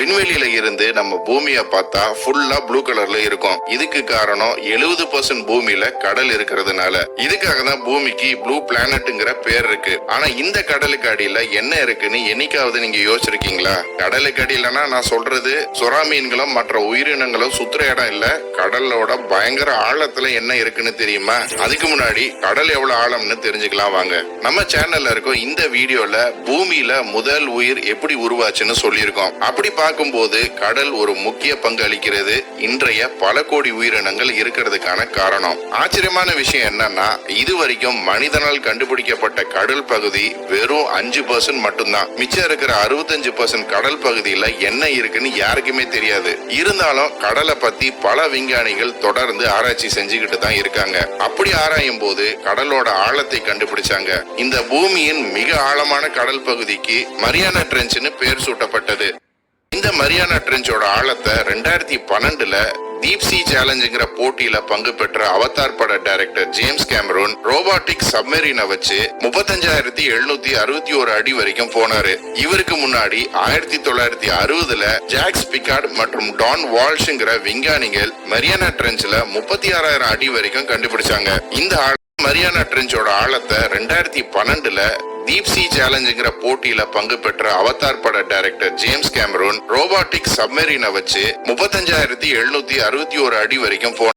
விண்வெளியில இருந்து நம்ம பூமியை பார்த்தா ஃபுல்லா ப்ளூ கலர்ல இருக்கும். இதுக்கு காரணம் 70% பூமியில கடல் இருக்கிறதுனால. இதுக்காக தான் பூமிக்கு ப்ளூ பிளானட்ங்கிற பேர் இருக்கு. ஆனா இந்த கடலுக்கு அடியில என்ன இருக்குன்னு என்னைக்காவது நீங்க யோசிச்சிருக்கீங்களா? கடலுக்கு அடியிலனா நான் சொல்றது சுறா மீன்களும் மற்ற உயிரினங்களும் சுத்துற இடம் இல்ல, கடலோட பயங்கர ஆழத்துல என்ன இருக்குன்னு தெரியுமா? அதுக்கு முன்னாடி கடல் எவ்வளவு ஆழம்னு தெரிஞ்சுக்கலாம் வாங்க. நம்ம சேனல்ல இருக்கும் இந்த வீடியோல பூமியில முதல் உயிர் எப்படி உருவாச்சுன்னு சொல்லியிருக்கோம். அப்படி பார்க்கும்போது கடல் ஒரு முக்கிய பங்கு அளிக்கிறது இன்றைய பல கோடி உயிரினங்கள் இருக்கிறதுக்கான காரணம். ஆச்சரியமான விஷயம் என்னன்னா, இதுவரைக்கும் மனிதனால் கண்டுபிடிக்கப்பட்ட கடல் பகுதி வெறும் 5% மட்டும்தான். மிச்சம் இருக்கிற 65% கடல் பகுதியில என்ன இருக்குன்னு யாருக்குமே தெரியாது. இருந்தாலும் கடலை பத்தி பல விஞ்ஞானிகள் தொடர்ந்து ஆராய்ச்சி செஞ்சுக்கிட்டு தான் இருக்காங்க. அப்படி ஆராயும் போது கடலோட ஆழத்தை கண்டுபிடிச்சாங்க. இந்த பூமியின் மிக ஆழமான கடல் பகுதிக்கு மரியானா ட்ரென்ச்னு பேர் சூட்டப்பட்டது. இந்த மரியானா ட்ரென்ச்சோட ஆழத்தை 2012ல டீப் சீ சேலஞ்சுங்கிற போட்டியில பங்கு பெற்ற அவதார் பட டைரக்டர் ஜேம்ஸ் கேமரூன் ரோபாட்டிக் சப்மெரினை வச்சு 35,761 அடி வரைக்கும் போனாரு. இவருக்கு முன்னாடி 1960ல ஜாக்ஸ் பிகார்ட் மற்றும் டான் வால்ஷ்ங்கிற விஞ்ஞானிகள் மரியானா ட்ரென்ச்ல 36,000 அடி வரைக்கும் கண்டுபிடிச்சாங்க. இந்த மரியானா ட்ரென்ச்சோட ஆழத்தை 2012ல டீப் சீ சேலஞ்சுங்கிற போட்டியில பங்கு பெற்ற அவதார் பட டைரக்டர் ஜேம்ஸ் கேமரூன் ரோபாட்டிக் சப்மெரினை வச்சு 35,761 அடி வரைக்கும் போனார்.